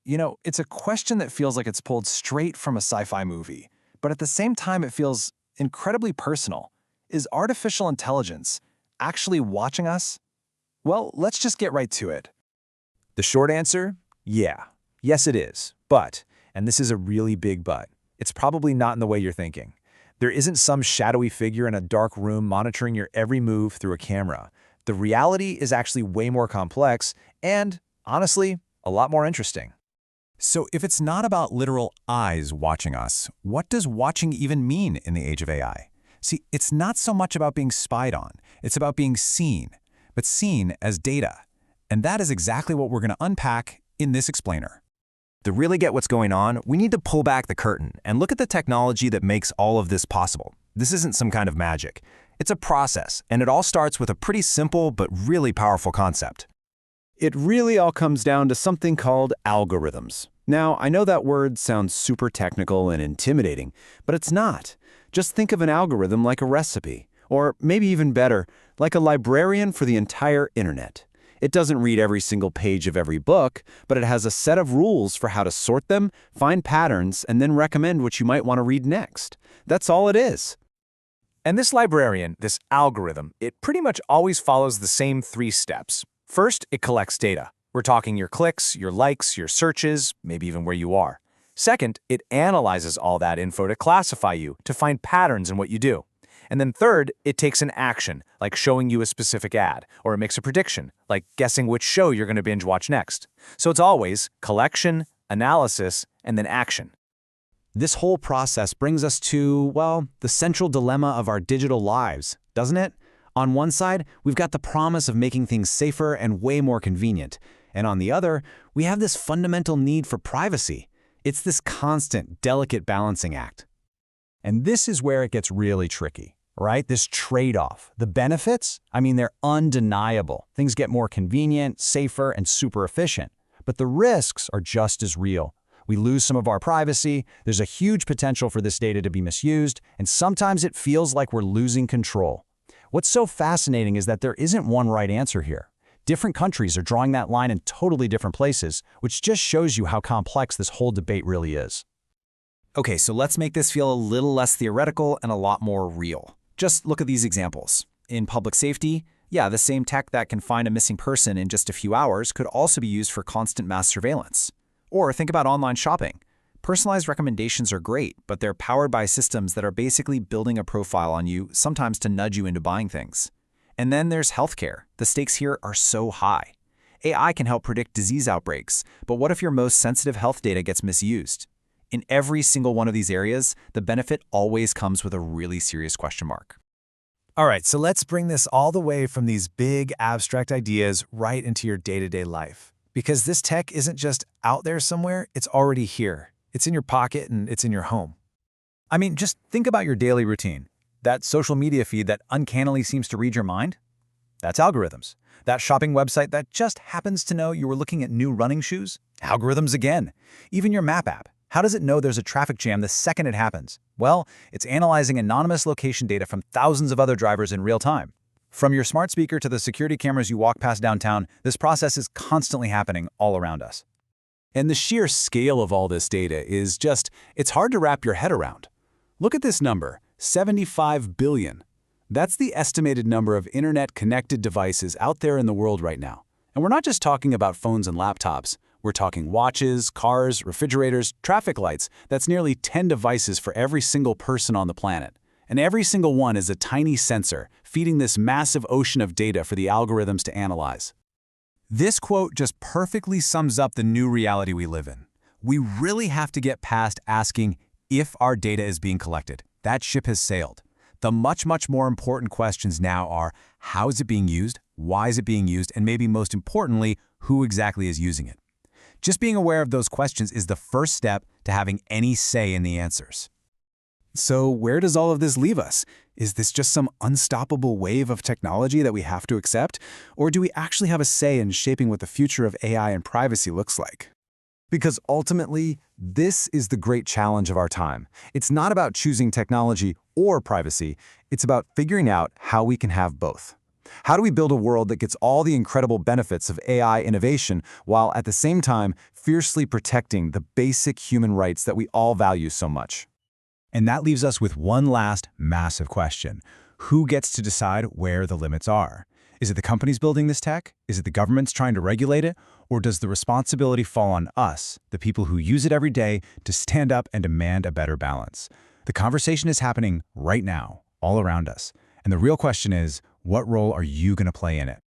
It's a question that feels like it's pulled straight from a sci-fi movie, but at the same time, it feels incredibly personal. Is artificial intelligence actually watching us? Well, let's just get right to it. The short answer? Yeah. Yes, it is. But, and this is a really big but, it's probably not in the way you're thinking. There isn't some shadowy figure in a dark room monitoring your every move through a camera. The reality is actually way more complex and, honestly, a lot more interesting. So if it's not about literal eyes watching us, what does watching even mean in the age of AI? See, it's not so much about being spied on. It's about being seen, but seen as data. And that is exactly what we're going to unpack in this explainer. To really get what's going on, we need to pull back the curtain and look at the technology that makes all of this possible. This isn't some kind of magic. It's a process, and it all starts with a pretty simple but really powerful concept. It really all comes down to something called algorithms. Now, I know that word sounds super technical and intimidating, but it's not. Just think of an algorithm like a recipe, or maybe even better, like a librarian for the entire internet. It doesn't read every single page of every book, but it has a set of rules for how to sort them, find patterns, and then recommend what you might want to read next. That's all it is. And this librarian, this algorithm, it pretty much always follows the same 3 steps. First, it collects data. We're talking your clicks, your likes, your searches, maybe even where you are. Second, it analyzes all that info to classify you, to find patterns in what you do. And then third, it takes an action, like showing you a specific ad, or it makes a prediction, like guessing which show you're going to binge watch next. So it's always collection, analysis, and then action. This whole process brings us to, well, the central dilemma of our digital lives, doesn't it? On one side, we've got the promise of making things safer and way more convenient. And on the other, we have this fundamental need for privacy. It's this constant, delicate balancing act. And this is where it gets really tricky, right? This trade-off. The benefits, they're undeniable. Things get more convenient, safer, and super efficient. But the risks are just as real. We lose some of our privacy, there's a huge potential for this data to be misused, and sometimes it feels like we're losing control. What's so fascinating is that there isn't one right answer here. Different countries are drawing that line in totally different places, which just shows you how complex this whole debate really is. Okay, so let's make this feel a little less theoretical and a lot more real. Just look at these examples. In public safety, the same tech that can find a missing person in just a few hours could also be used for constant mass surveillance. Or think about online shopping. Personalized recommendations are great, but they're powered by systems that are basically building a profile on you, sometimes to nudge you into buying things. And then there's healthcare. The stakes here are so high. AI can help predict disease outbreaks, but what if your most sensitive health data gets misused? In every single one of these areas, the benefit always comes with a really serious question mark. All right, so let's bring this all the way from these big, abstract ideas right into your day-to-day life. Because this tech isn't just out there somewhere, it's already here. It's in your pocket and it's in your home. Just think about your daily routine. That social media feed that uncannily seems to read your mind? That's algorithms. That shopping website that just happens to know you were looking at new running shoes? Algorithms again. Even your map app. How does it know there's a traffic jam the second it happens? Well, it's analyzing anonymous location data from thousands of other drivers in real time. From your smart speaker to the security cameras you walk past downtown, this process is constantly happening all around us. And the sheer scale of all this data is it's hard to wrap your head around. Look at this number, 75 billion. That's the estimated number of internet-connected devices out there in the world right now. And we're not just talking about phones and laptops. We're talking watches, cars, refrigerators, traffic lights. That's nearly 10 devices for every single person on the planet. And every single one is a tiny sensor, feeding this massive ocean of data for the algorithms to analyze. This quote just perfectly sums up the new reality we live in. We really have to get past asking if our data is being collected. That ship has sailed. The much more important questions now are, how is it being used? Why is it being used? And maybe most importantly, who exactly is using it? Just being aware of those questions is the first step to having any say in the answers. So where does all of this leave us? Is this just some unstoppable wave of technology that we have to accept? Or do we actually have a say in shaping what the future of AI and privacy looks like? Because ultimately, this is the great challenge of our time. It's not about choosing technology or privacy. It's about figuring out how we can have both. How do we build a world that gets all the incredible benefits of AI innovation while at the same time fiercely protecting the basic human rights that we all value so much? And that leaves us with one last massive question. Who gets to decide where the limits are? Is it the companies building this tech? Is it the governments trying to regulate it? Or does the responsibility fall on us, the people who use it every day, to stand up and demand a better balance? The conversation is happening right now, all around us. And the real question is, what role are you going to play in it?